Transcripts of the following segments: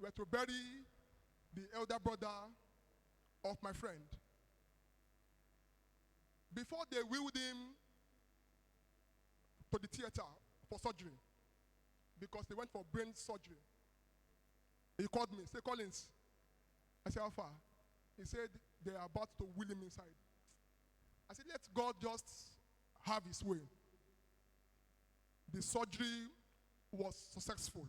were to bury the elder brother of my friend. Before they wheeled him to the theater for surgery, because they went for brain surgery, he called me, said, Collins. I said, how far? He said, they are about to wheel him inside. I said, let God just have his way. The surgery was successful.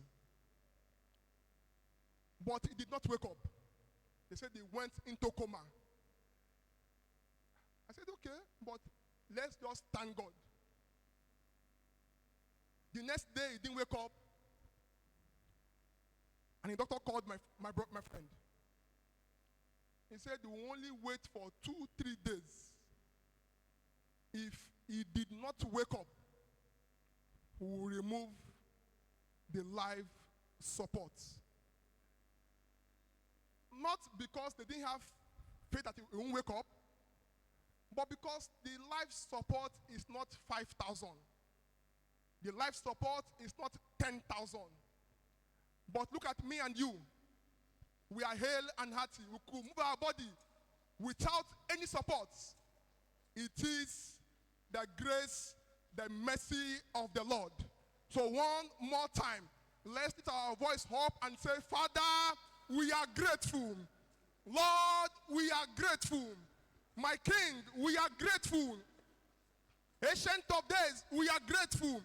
But he did not wake up. They said he went into coma. I said, okay, but let's just thank God. The next day, he didn't wake up. And the doctor called my friend. He said he will only wait for 2-3 days. If he did not wake up, we will remove the life support. Not because they didn't have faith that he won't wake up, but because the life support is not 5,000. The life support is not 10,000. But look at me and you. We are hale and hearty. We could move our body without any support. It is the grace, the mercy of the Lord. So one more time, let's lift our voice up and say, Father, we are grateful. Lord, we are grateful. My King, we are grateful. Ancient of days, we are grateful.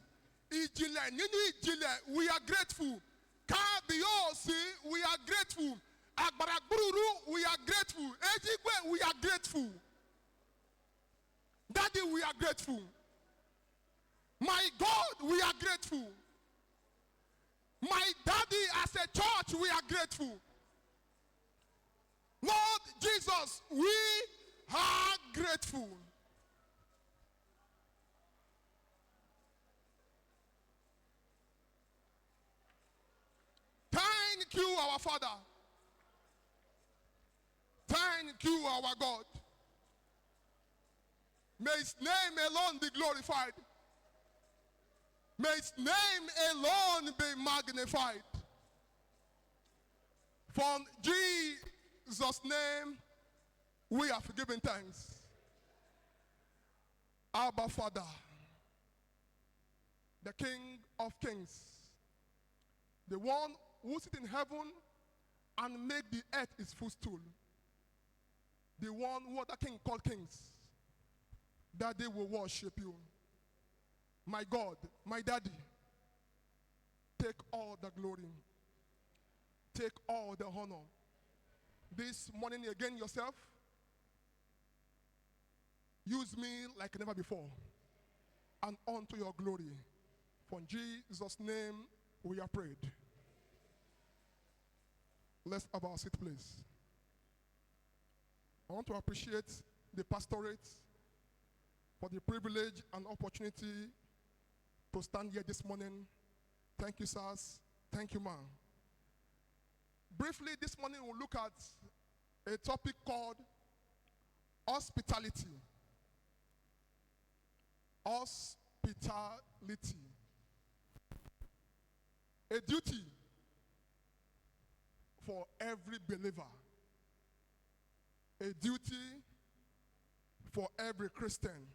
Ijile, ninu ijile, we are grateful. Kabiosi, we are grateful. Agbaragburu, we are grateful. Ejigwe, we are grateful. Daddy, we are grateful. My God, we are grateful. My daddy, as a church, we are grateful. Lord Jesus, we are grateful. Thank you, our Father. Thank you, our God. May his name alone be glorified. May his name alone be magnified. From Jesus' name, we have given thanks. Abba Father, the King of Kings, the one who sits in heaven and make the earth his footstool, the one who other king called kings, that they will worship you. My God, my daddy, take all the glory, take all the honor. This morning again yourself, use me like never before, and unto your glory. For in Jesus' name we are prayed. Let's have our seat, please. I want to appreciate the pastorate for the privilege and opportunity to stand here this morning. Thank you, sirs. Thank you, ma'am. Briefly, this morning we'll look at a topic called hospitality. Hospitality. A duty for every believer. A duty for every Christian.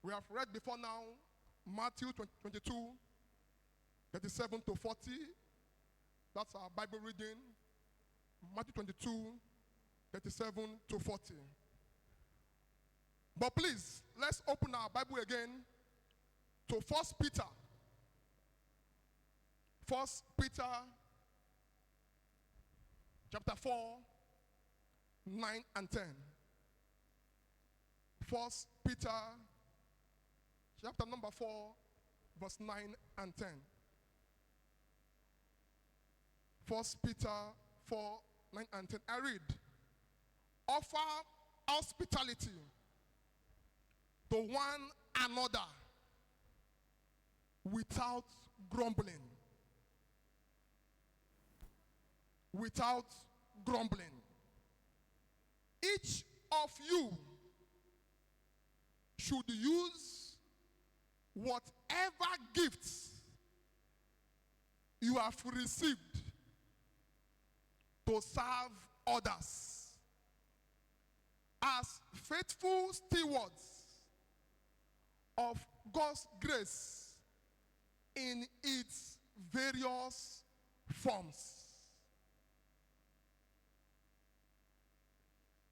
We have read before now Matthew 22, 37 to 40. That's our Bible reading. Matthew 22, 37 to 40. But please, let's open our Bible again to 1 Peter. 1 Peter chapter 4, 9 and 10. 1 Peter chapter number 4, verse 9 and 10. 1 Peter 4, 9 and 10. I read, offer hospitality to one another without grumbling. Without grumbling. Each of you should use whatever gifts you have received to serve others as faithful stewards of God's grace in its various forms.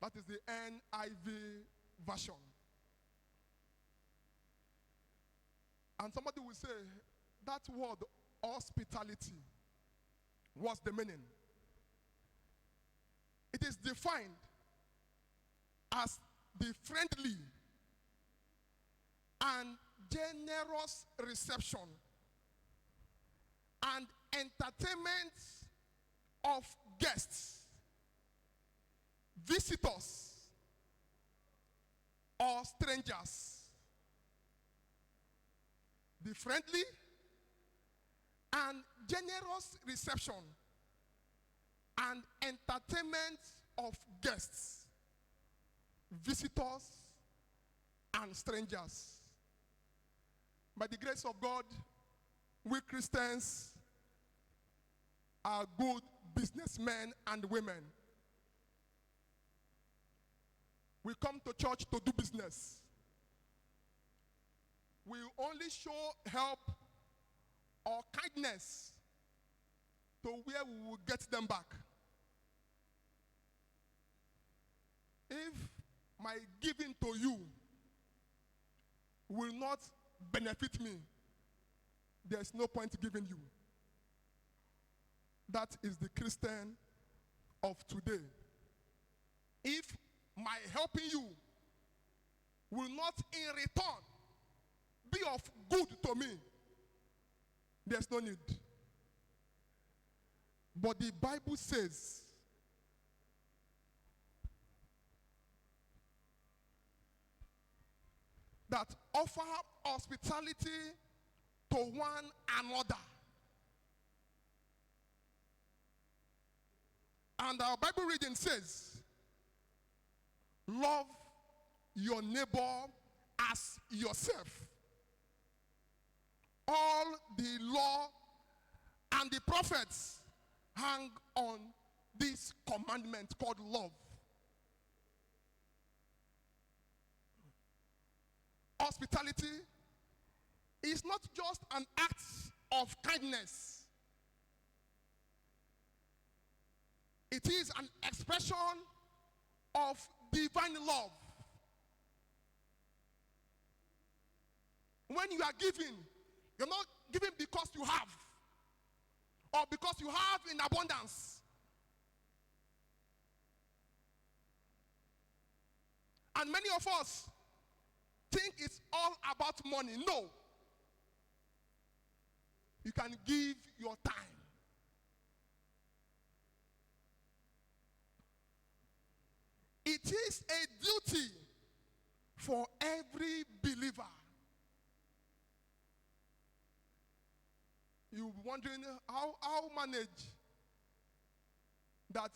That is the NIV version. And somebody will say, that word hospitality, what's the meaning? It is defined as the friendly and generous reception and entertainment of guests, visitors, or strangers. The friendly and generous reception and entertainment of guests, visitors, and strangers. By the grace of God, we Christians are good businessmen and women. We come to church to do business. We only show help or kindness to where we will get them back. If my giving to you will not benefit me, there's no point giving you. That is the Christian of today. If my helping you will not in return be of good to me, there's no need. But the Bible says that offer hospitality to one another. And our Bible reading says, love your neighbor as yourself. All the law and the prophets hang on this commandment called love. Hospitality is not just an act of kindness. It is an expression of divine love. When you are giving, you're not giving because you have or because you have in abundance. And many of us think it's all about money. No. You can give your time. It is a duty for every believer. You're wondering how manage that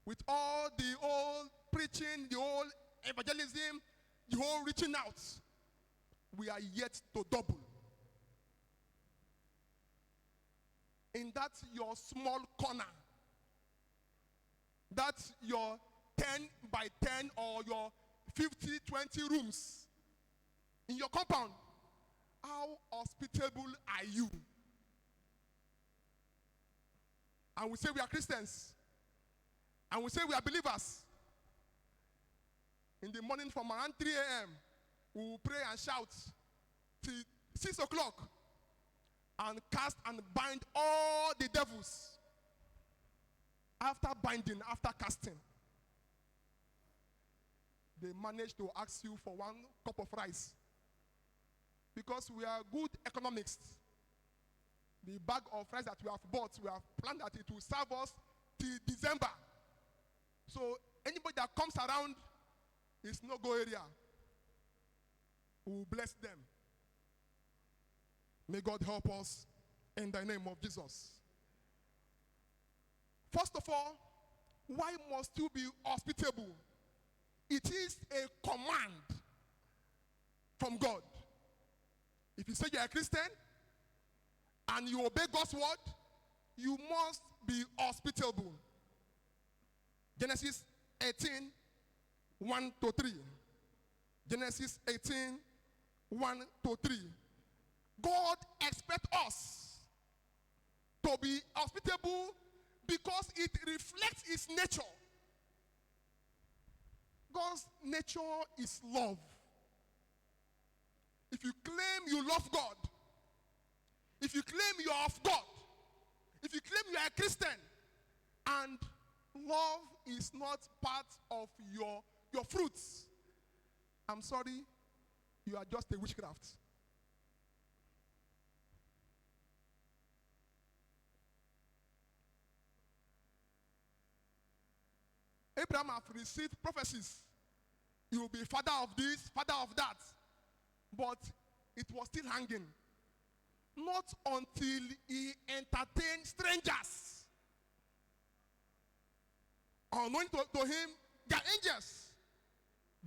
with all the old preaching, the old evangelism, the whole reaching out, we are yet to double. In that your small corner, that's your 10 by 10 or your 50, 20 rooms in your compound, how hospitable are you? And we say we are Christians. And we say we are believers. In the morning from around 3 a.m., we will pray and shout till 6 o'clock and cast and bind all the devils. After binding, after casting, they manage to ask you for 1 cup of rice. Because we are good economists. The bag of rice that we have bought, we have planned that it will serve us till December. So anybody that comes around is no-go area. We will bless them. May God help us in the name of Jesus. First of all, why must you be hospitable? It is a command from God. If you say you're a Christian and you obey God's word, you must be hospitable. Genesis 18, 1 to 3. Genesis 18, 1 to 3. God expects us to be hospitable because it reflects his nature. God's nature is love. If you claim you love God, if you claim you are of God, if you claim you are a Christian, and love is not part of your fruits, I'm sorry, you are just a witchcraft. Abraham have received prophecies. He will be father of this, father of that. But it was still hanging. Not until he entertained strangers. Unknown to him, they are angels.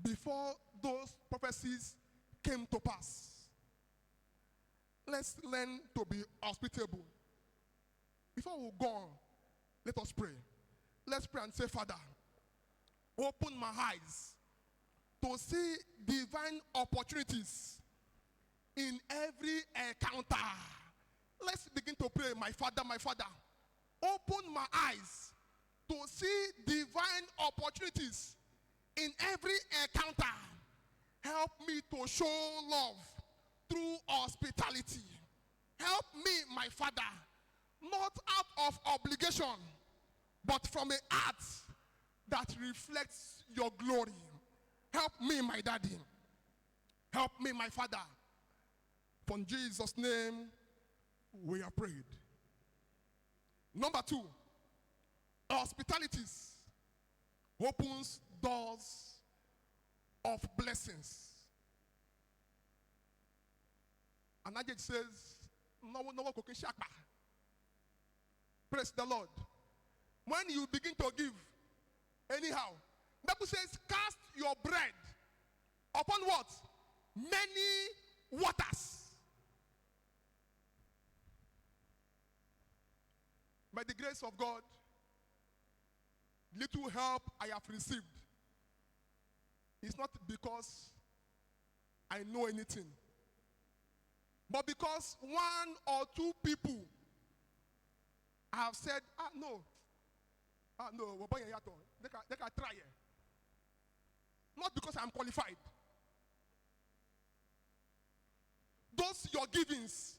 Before those prophecies came to pass. Let's learn to be hospitable. Before we go on, let us pray. Let's pray and say, Father, open my eyes to see divine opportunities in every encounter. Let's begin to pray, my Father, open my eyes to see divine opportunities in every encounter. Help me to show love through hospitality. Help me, my Father, not out of obligation, but from a heart that reflects your glory. Help me, my Daddy. Help me, my Father. From Jesus' name, we are prayed. Number 2, hospitalities opens doors of blessings. And Ajay says, no, praise the Lord. When you begin to give, anyhow, Bible says, cast your bread upon what? Many waters. By the grace of God, little help I have received. It's not because I know anything, but because 1 or 2 people have said, no, they can try it. Not because I'm qualified. Those your givings,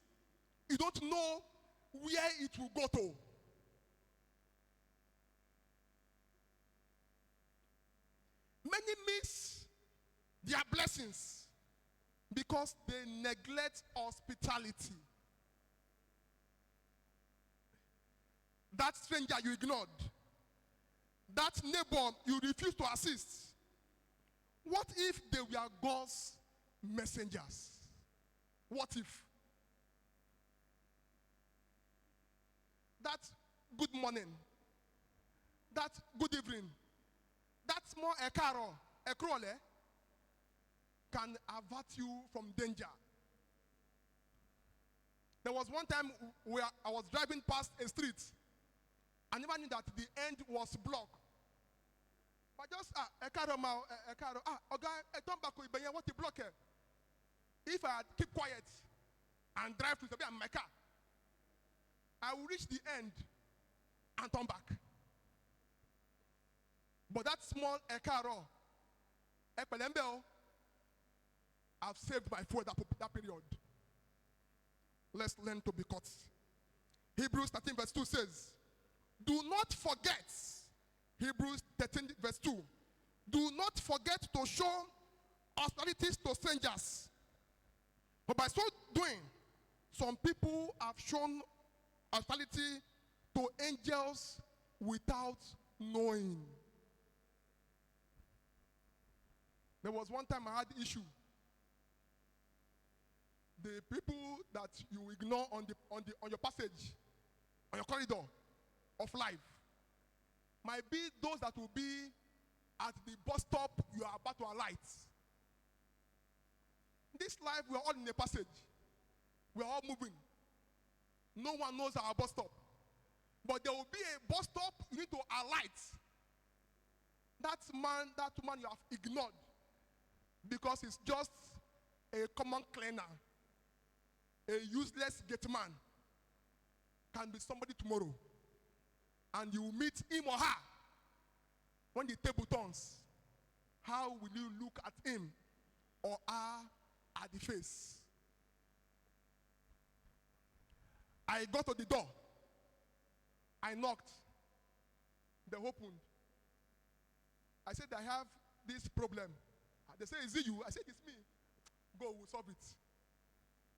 you don't know where it will go to. Many miss their blessings because they neglect hospitality. That stranger you ignored, that neighbor you refused to assist. What if they were God's messengers? What if? That good morning, that good evening, that small ekrole can avert you from danger. There was one time where I was driving past a street. I never knew that the end was blocked. But just turn back what you block here. If I keep quiet and drive to my car, I will reach the end and turn back. But that small ekaro, I've saved my food that period. Let's learn to be caught. Hebrews 13 verse 2 says, do not forget, Hebrews 13 verse 2, do not forget to show hospitalities to strangers. But by so doing, some people have shown hospitality to angels without knowing. There was one time I had issue. The people that you ignore on your passage, on your corridor of life, might be those that will be at the bus stop you are about to alight. This life, we are all in a passage. We are all moving. No one knows our bus stop. But there will be a bus stop you need to alight. That woman you have ignored because it's just a common cleaner, a useless gate man, can be somebody tomorrow. And you will meet him or her when the table turns. How will you look at him or her at the face? I got to the door. I knocked. They opened. I said, I have this problem. They say, is it you? I said, it's me. Go, we'll solve it.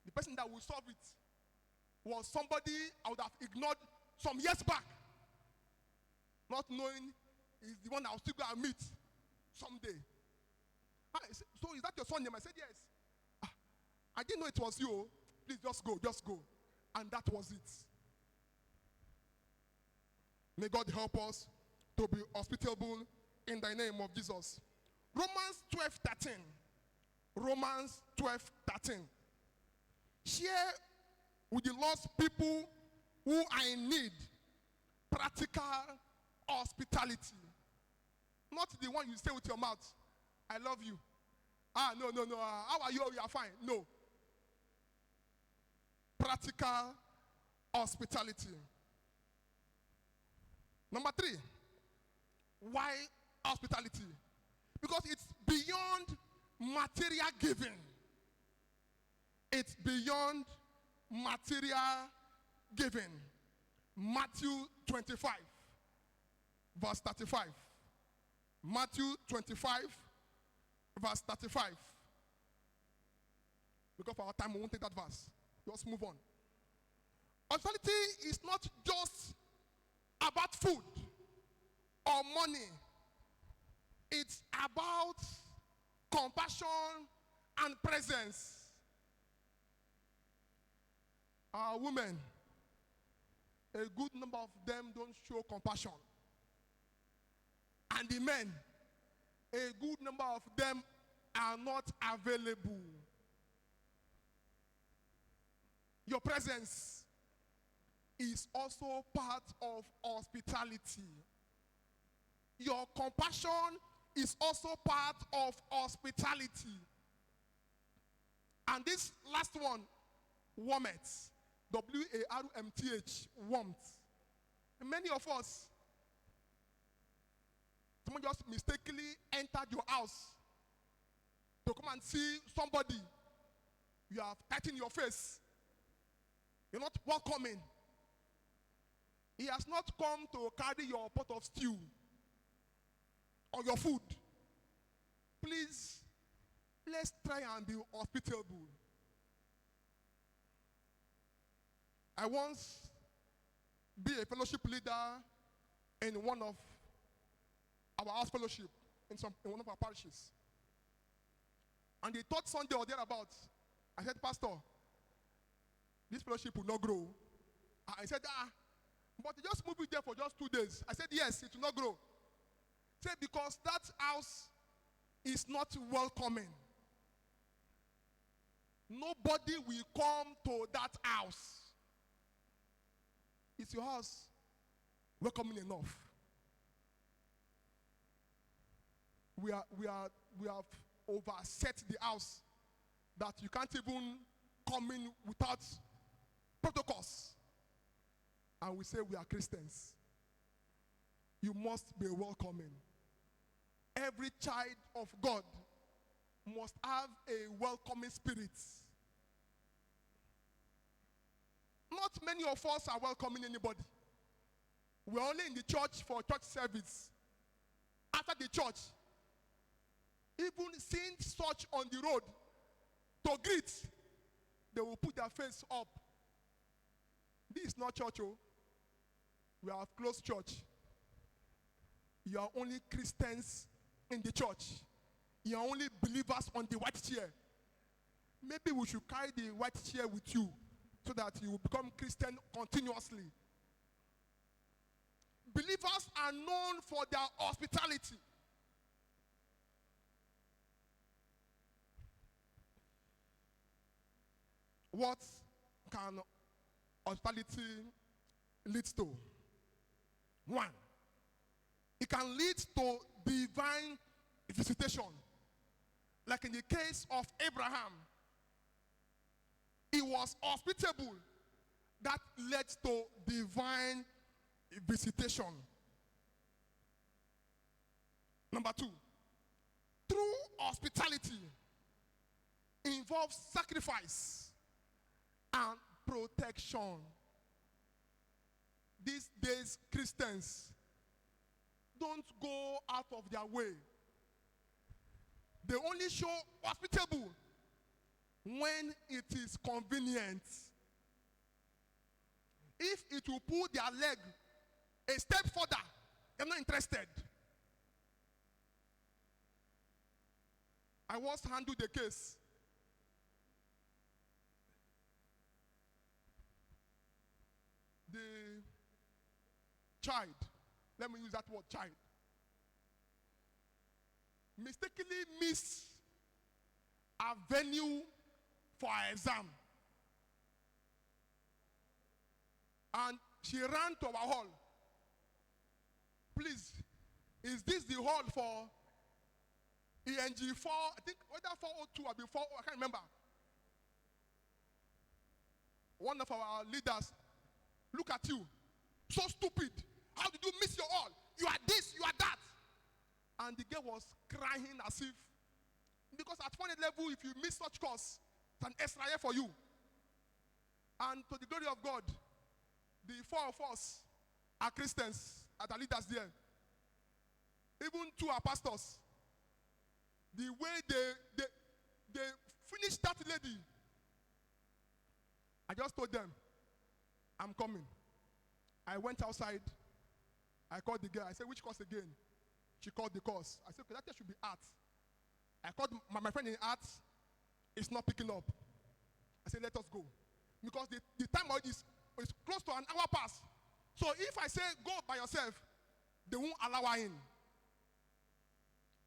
The person that will solve it was somebody I would have ignored some years back, not knowing is the one I was still going to meet someday. Said, so is that your son name? I said, yes. I didn't know it was you. Please just go, just go. And that was it. May God help us to be hospitable in the name of Jesus. Romans 12:13. Romans 12:13. Share with the lost people who are in need practical hospitality. Not the one you say with your mouth, I love you. No. How are you? You are fine. No. Practical hospitality. Number 3. Why hospitality? Because it's beyond material giving. It's beyond material giving. Matthew 25, verse 35. Matthew 25, verse 35. Because for our time, we won't take that verse. Just move on. Hospitality is not just about food or money. It's about compassion and presence. Our women, a good number of them don't show compassion. And the men, a good number of them are not available. Your presence is also part of hospitality. Your compassion is also part of hospitality. And this last one, warmth. W-A-R-M-T-H, warmth. And many of us, someone just mistakenly entered your house to come and see somebody. You have tightened your face. You're not welcoming. He has not come to carry your pot of stew or your food. Please, let's try and be hospitable. I once be a fellowship leader in one of our house fellowship in one of our parishes. And the third Sunday or thereabouts, I said, Pastor, this fellowship will not grow. I said, but you just move it there for just 2 days. I said, yes, it will not grow. He said, because that house is not welcoming. Nobody will come to that house. Is your house welcoming enough? We have overset the house that you can't even come in without protocols. And we say we are Christians. You must be welcoming. Every child of God must have a welcoming spirit. Not many of us are welcoming anybody. We're only in the church for church service. After the church, even seeing such on the road to greet, they will put their face up. This is not church, oh. We have closed church. You are only Christians in the church. You are only believers on the white chair. Maybe we should carry the white chair with you so that you will become Christian continuously. Believers are known for their hospitality. What can hospitality leads to? One, it can lead to divine visitation. Like in the case of Abraham, it was hospitable that led to divine visitation. Number two, true hospitality involves sacrifice and protection. These days, Christians don't go out of their way. They only show hospitable when it is convenient. If it will pull their leg a step further, they're not interested. I once handled a case. The child, let me use that word, child, mistakenly missed a venue for her exam. And she ran to our hall. Please, is this the hall for ENG 4, I think, whether 402 or before, I can't remember. One of our leaders, look at you, so stupid. How did you miss your hall? You are this, you are that. And the girl was crying as if, because at one level, if you miss such course, it's an extra year for you. And to the glory of God, the four of us are Christians, are the leaders there. Even two are pastors. The way they finished that lady, I just told them, I'm coming. I went outside. I called the girl. I said, which course again? She called the course. I said, okay, that should be art. I called my friend in art. It's not picking up. I said, let us go. Because the time is close to an hour past. So if I say, go by yourself, they won't allow her in.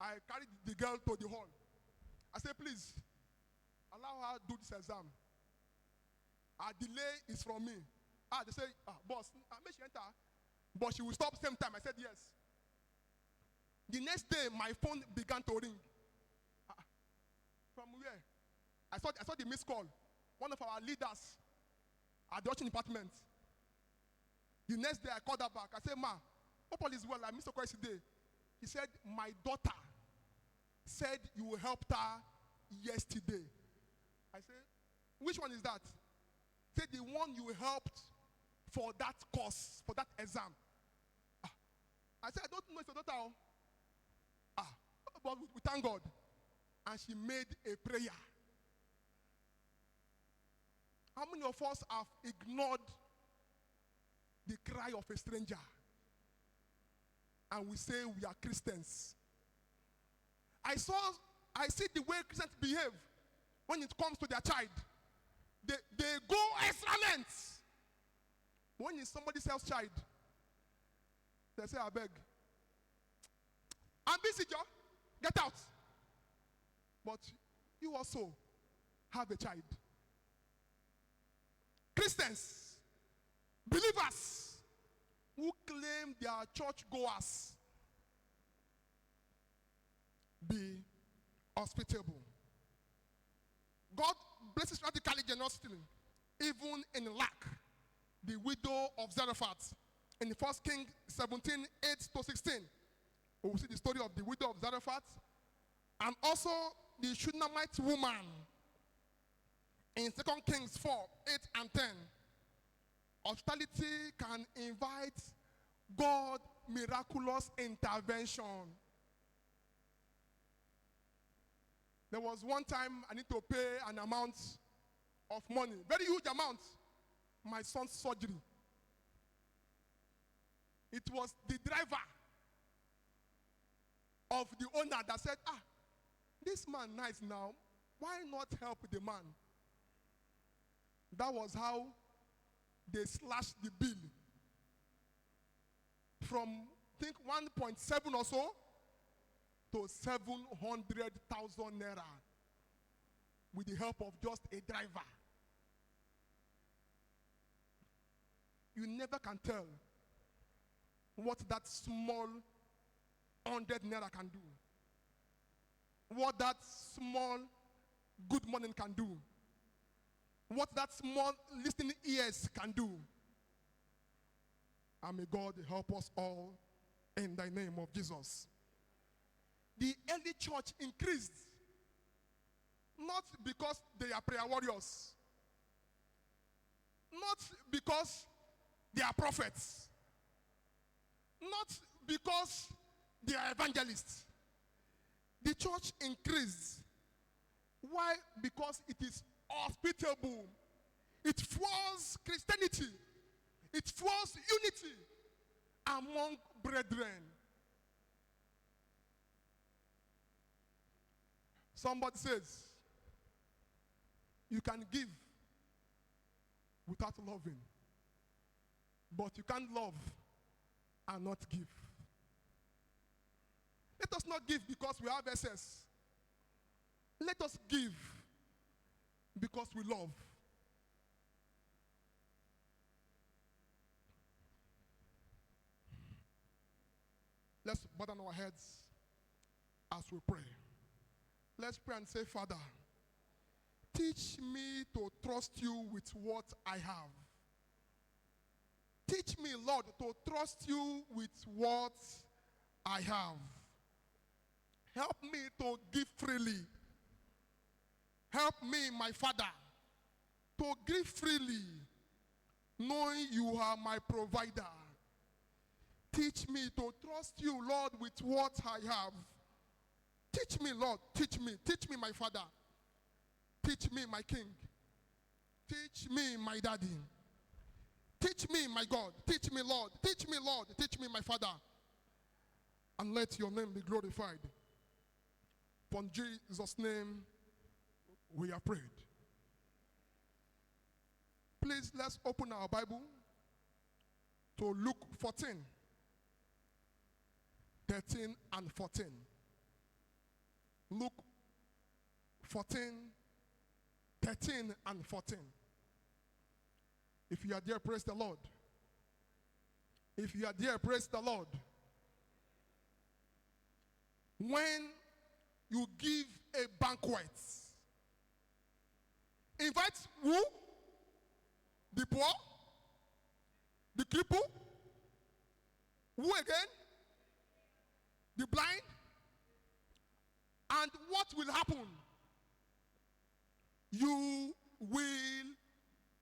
I carried the girl to the hall. I said, please, allow her to do this exam. Her delay is from me. They say, boss, make she enter. But she will stop same time. I said, yes. The next day, my phone began to ring. From where? I saw the missed call. One of our leaders at the auction department. The next day, I called her back. I said, ma, hope all is well. I missed a call yesterday. He said, my daughter said you helped her yesterday. I said, which one is that? He said, the one you helped for that course, for that exam. I said, I don't know it's your daughter. But we thank God. And she made a prayer. How many of us have ignored the cry of a stranger? And we say we are Christians. I see the way Christians behave when it comes to their child. They go extra lengths. When it's somebody else's child, they say, I beg. I'm busy, Joe. Get out. But you also have a child. Christians, believers who claim they are churchgoers, be hospitable. God blesses radically generosity, even in lack. The widow of Zarephath in 1 Kings 17, 8-16. We will see the story of the widow of Zarephath, and also the Shunammite woman in 2 Kings 4, 8 and 10. Hospitality can invite God's miraculous intervention. There was one time I need to pay an amount of money, very huge amount, my son's surgery. It was the driver of the owner that said, this man nice now, why not help the man? That was how they slashed the bill from, I think, 1.7 or so to 700,000 naira with the help of just a driver. you never can tell what that small 100 naira can do. What that small good morning can do. What that small listening ears can do. And may God help us all in the name of Jesus. The early church increased, not because they are prayer warriors, not because they are prophets, not because they are evangelists. The church increased. Why? Because it is hospitable. It fuels Christianity. It fuels unity among brethren. Somebody says, you can give without loving, but you can't love and not give. Let us not give because we have excess. Let us give because we love. Let's bow down our heads as we pray. Let's pray and say, Father, teach me to trust you with what I have. Teach me, Lord, to trust you with what I have. Help me to give freely. Help me, my Father, to give freely, knowing you are my provider. Teach me to trust you, Lord, with what I have. Teach me, Lord, teach me, my Father. Teach me, my King. Teach me, my Daddy. Teach me, my God. Teach me, Lord. Teach me, Lord. Teach me, my Father. And let your name be glorified. For in Jesus' name, we are prayed. Please, let's open our Bible to Luke 14, 13 and 14. Luke 14, 13 and 14. If you are there, praise the Lord. If you are there, praise the Lord. When you give a banquet, invite who? The poor? The cripple? Who again? The blind? And what will happen? You will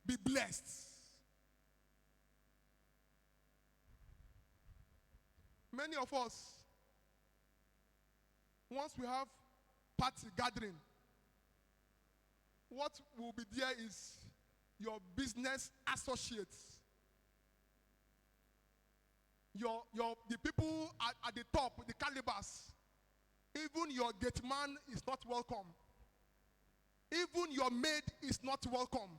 be blessed. Many of us, once we have party gathering, what will be there is your business associates. The people at the top, the calibers. Even your gate man is not welcome. Even your maid is not welcome.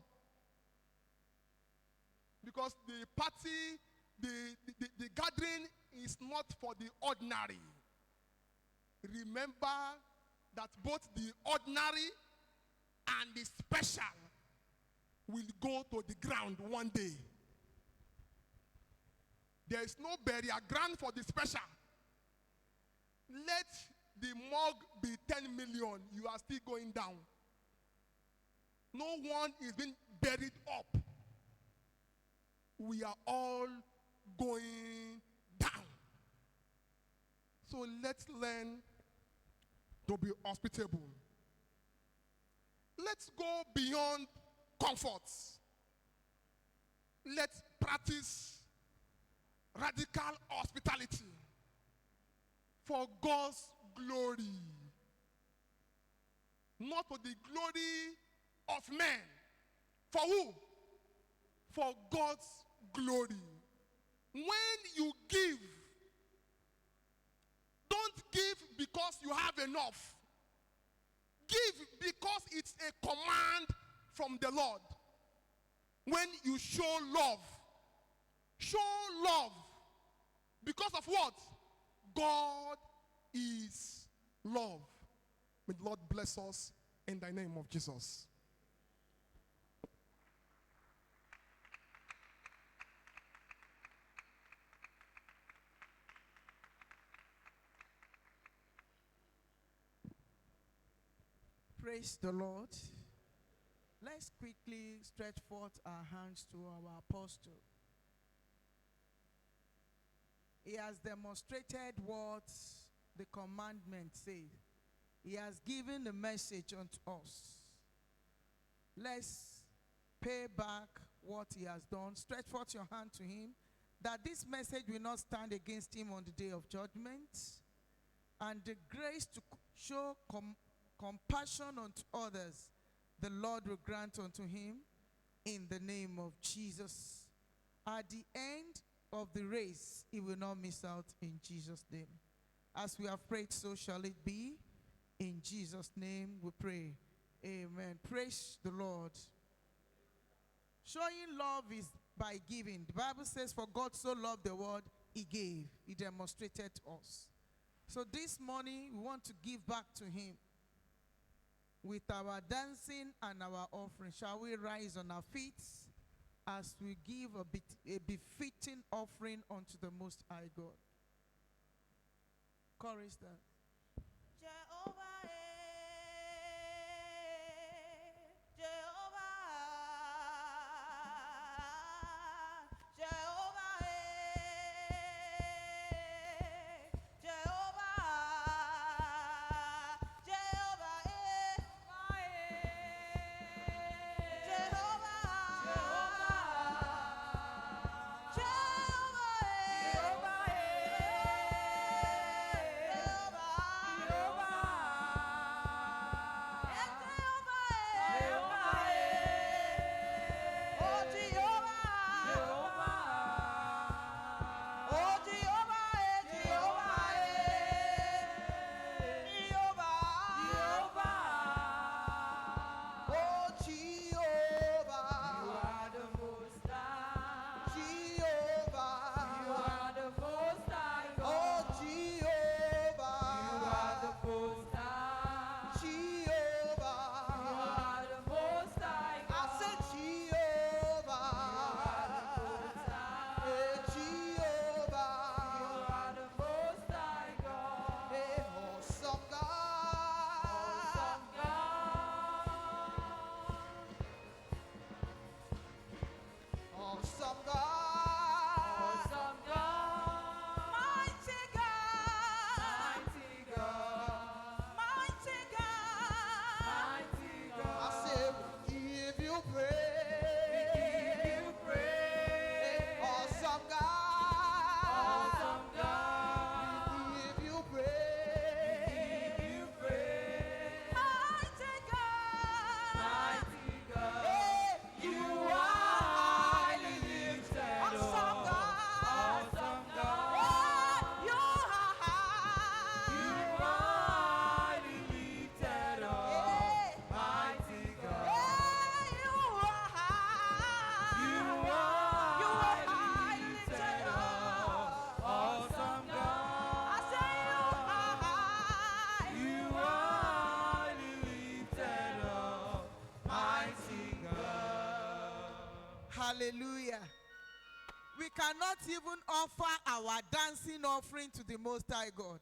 Because the party, the gathering is not for the ordinary. Remember that both the ordinary and the special will go to the ground one day. There is no burial ground for the special. Let the mug be 10 million. You are still going down. No one is being buried up. We are all going down. So let's learn to be hospitable. Let's go beyond comforts. Let's practice radical hospitality for God's glory. Not for the glory of men. For who? For God's glory. When you give, don't give because you have enough. Give because it's a command from the Lord. When you show love because of what? God is love. May the Lord bless us in the name of Jesus. Praise the Lord. Let's quickly stretch forth our hands to our apostle. He has demonstrated what the commandment says. He has given the message unto us. Let's pay back what he has done. Stretch forth your hand to him, that this message will not stand against him on the day of judgment, and the grace to show compassion unto others, the Lord will grant unto him in the name of Jesus. At the end of the race, he will not miss out in Jesus' name. As we have prayed, so shall it be. In Jesus' name we pray. Amen. Praise the Lord. Showing love is by giving. The Bible says, for God so loved the world, he gave. He demonstrated to us. So this morning, we want to give back to him with our dancing and our offering. Shall we rise on our feet as we give a befitting offering unto the Most High God? Chorus that. Jehovah, Hallelujah. We cannot even offer our dancing offering to the Most High God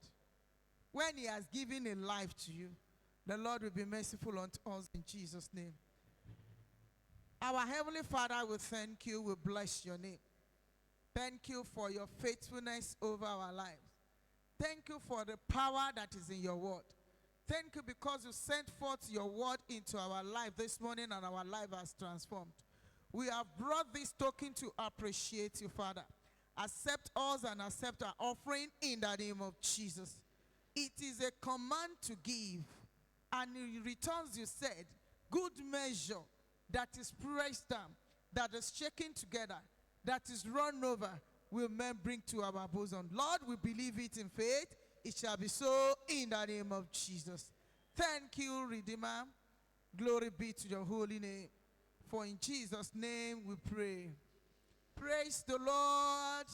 when he has given a life to you. The Lord will be merciful unto us in Jesus' name. Our Heavenly Father, we thank you. We bless your name. Thank you for your faithfulness over our lives. Thank you for the power that is in your word. Thank you because you sent forth your word into our life this morning and our life has transformed. We have brought this token to appreciate you, Father. Accept us and accept our offering in the name of Jesus. It is a command to give, and in returns you said, good measure that is pressed down, that is shaken together, that is run over, will men bring to our bosom. Lord, we believe it in faith. It shall be so in the name of Jesus. Thank you, Redeemer. Glory be to your holy name. For in Jesus' name we pray. Praise the Lord.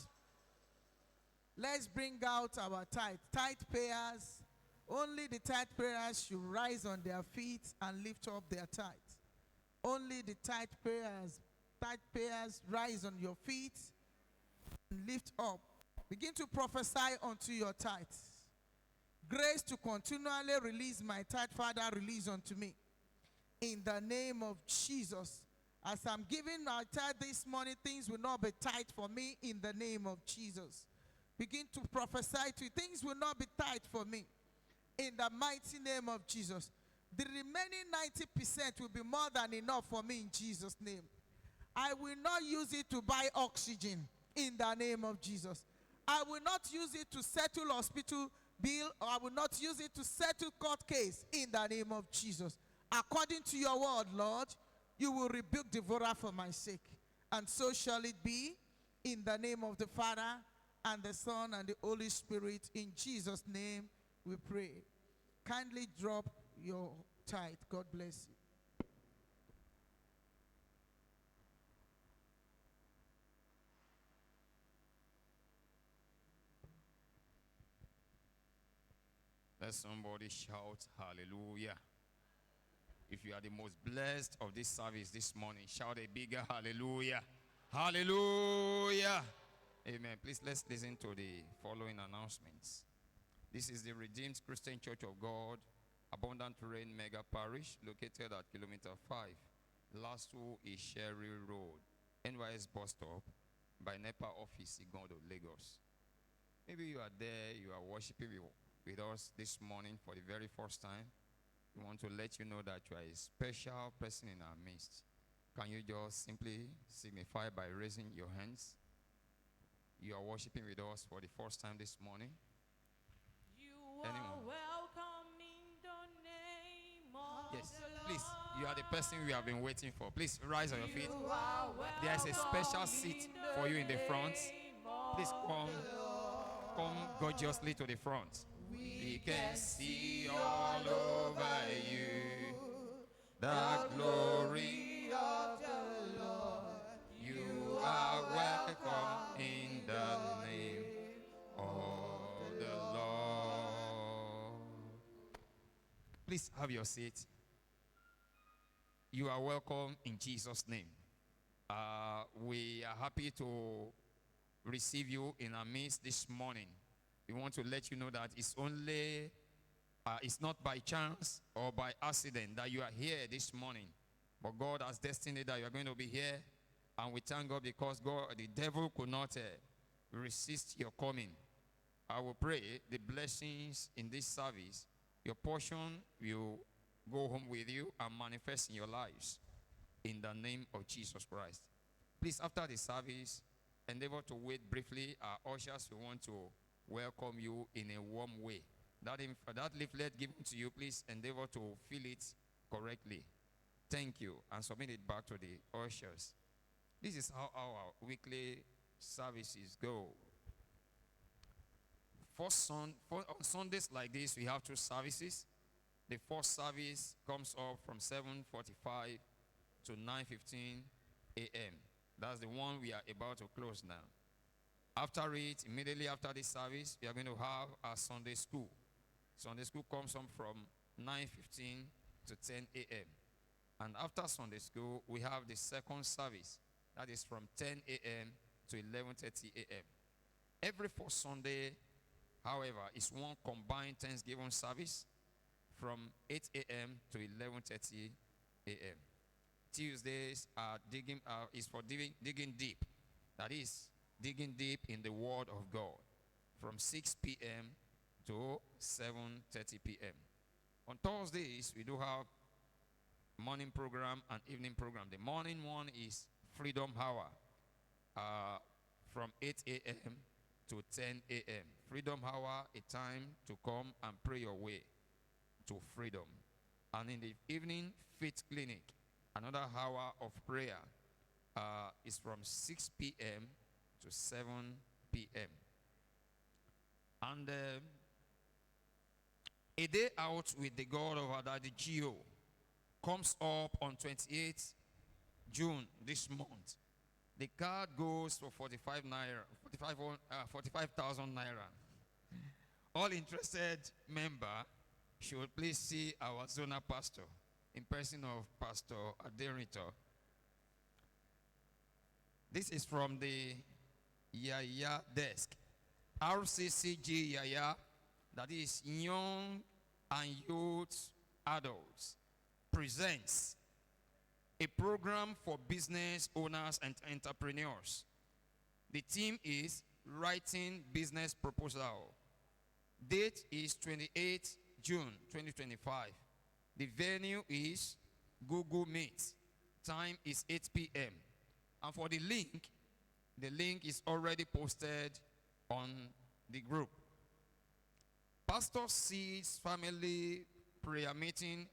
Let's bring out our tithe. Tithe payers, only the tithe payers should rise on their feet and lift up their tithe. Only the tithe payers rise on your feet and lift up. Begin to prophesy unto your tithes. Grace to continually release my tithe, Father, release unto me. in the name of Jesus. As I'm giving my tithe this morning, things will not be tight for me in the name of Jesus. Begin to prophesy to you. Things will not be tight for me in the mighty name of Jesus. The remaining 90% will be more than enough for me in Jesus' name. I will not use it to buy oxygen in the name of Jesus. I will not use it to settle hospital bill, or I will not use it to settle court case in the name of Jesus. According to your word, Lord, you will rebuke devourer for my sake. And so shall it be in the name of the Father and the Son and the Holy Spirit. In Jesus' name we pray. Kindly drop your tithe. God bless you. Let somebody shout hallelujah. If you are the most blessed of this service this morning, shout a bigger hallelujah. Hallelujah. Amen. Please let's listen to the following announcements. This is the Redeemed Christian Church of God, Abundant Rain Mega Parish, located at kilometer 5. Last two is Sherry Road, NYS bus stop by NEPA office, Igondo, Lagos. Maybe you are there, you are worshiping with us this morning for the very first time. We want to let you know that you are a special person in our midst. Can you just simply signify by raising your hands? You are worshiping with us for the first time this morning. You Anyone? are welcome in the name of Yes, the Lord. please. You are the person we have been waiting for. Please rise on your feet. You are There is a special welcome seat in for you in the front. name of Please come the Come gorgeously to the front. We can see all over you the glory of the Lord. You are welcome in the name of the Lord. Please have your seat. You are welcome in Jesus' name. We are happy to receive you in our midst this morning. We want to let you know that it's not by chance or by accident that you are here this morning, but God has destined that you are going to be here, and we thank God because the devil could not resist your coming. I will pray the blessings in this service, your portion will go home with you and manifest in your lives in the name of Jesus Christ. Please, after the service, endeavor to wait briefly. Our ushers will want to welcome you in a warm way. That leaflet given to you, please endeavor to fill it correctly. Thank you, and submit it back to the ushers. This is how our weekly services go. On Sundays like this, we have two services. The first service comes up from 7:45 to 9:15 a.m. That's the one we are about to close now. After it, immediately after this service, we are going to have our Sunday school. Sunday school comes on from 9:15 to 10 a.m. And after Sunday school, we have the second service. That is from 10 a.m. to 11:30 a.m. Every fourth Sunday, however, is one combined Thanksgiving service from 8 a.m. to 11:30 a.m. Tuesdays is for digging deep. That is, digging deep in the Word of God from 6 p.m. to 7:30 p.m. On Thursdays, we do have morning program and evening program. The morning one is Freedom Hour from 8 a.m. to 10 a.m. Freedom Hour, a time to come and pray your way to freedom. And in the evening, Faith Clinic, another hour of prayer is from 6 p.m. to 7 p.m. And a day out with the God of our daddy Gio comes up on 28th June this month. The card goes for 45,000 naira. All interested member should please see our zonal pastor in person of Pastor Aderito. This is from the Yaya desk. Rccg Yaya, that is young and youth adults. presents a program for business owners and entrepreneurs. The theme is Writing Business Proposal. Date is 28 June 2025. The venue is Google Meet. Time is 8 p.m. And for the link is already posted on the group. Pastor C's family prayer meeting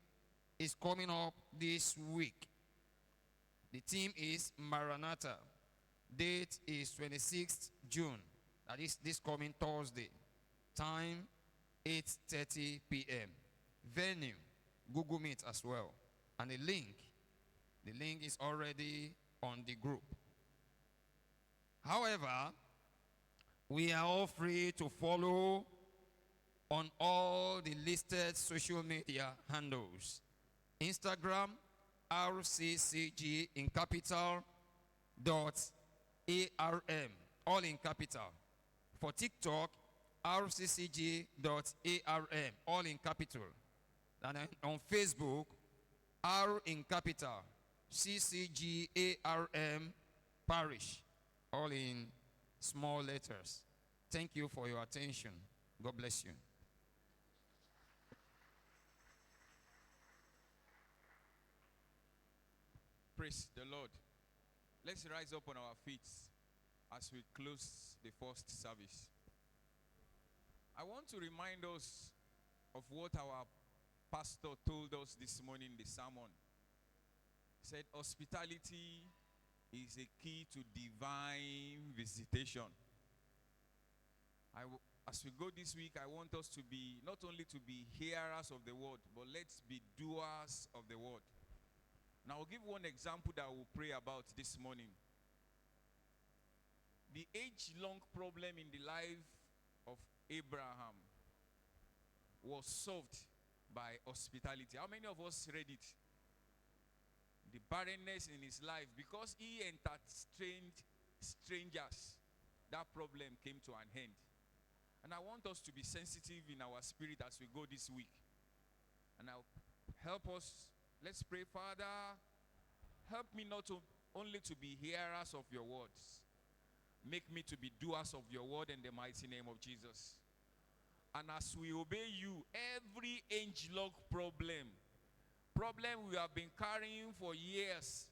is coming up this week. The theme is Maranatha. Date is 26th June. That is this coming Thursday. Time 8:30 p.m. Venue Google Meet as well. And the link is already on the group. However, we are all free to follow on all the listed social media handles. Instagram, RCCG in capital .ARM, all in capital. For TikTok, RCCG.ARM, all in capital. And on Facebook, R in capital, CCGARM Parish, all in small letters. Thank you for your attention. God bless you. Praise the Lord. Let's rise up on our feet as we close the first service. I want to remind us of what our pastor told us this morning in the sermon. He said, hospitality is a key to divine visitation. As we go this week, I want us to be, not only to be hearers of the word, but let's be doers of the word. Now, I'll give one example that we'll pray about this morning. The age-long problem in the life of Abraham was solved by hospitality. How many of us read it? The barrenness in his life, because he entertained strangers, that problem came to an end. And I want us to be sensitive in our spirit as we go this week. And I'll help us. Let's pray. Father, help me not only to be hearers of your words. Make me to be doers of your word in the mighty name of Jesus. And as we obey you, every age-long problem we have been carrying for years,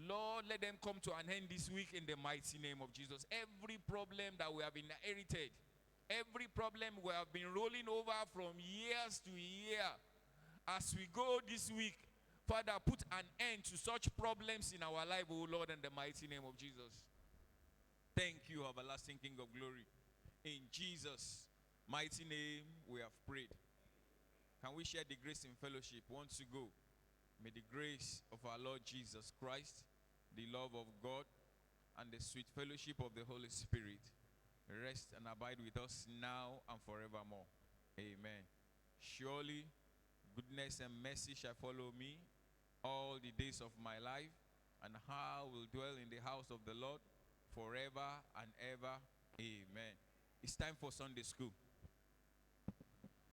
Lord, let them come to an end this week in the mighty name of Jesus. Every problem that we have inherited, every problem we have been rolling over from years to year, as we go this week, Father, put an end to such problems in our life, O Lord, in the mighty name of Jesus. Thank you, everlasting King of glory. In Jesus' mighty name we have prayed. Can we share the grace in fellowship? Once you go, may the grace of our Lord Jesus Christ, the love of God, and the sweet fellowship of the Holy Spirit rest and abide with us now and forevermore. Amen. Surely, goodness and mercy shall follow me all the days of my life, and I will dwell in the house of the Lord forever and ever. Amen. It's time for Sunday school.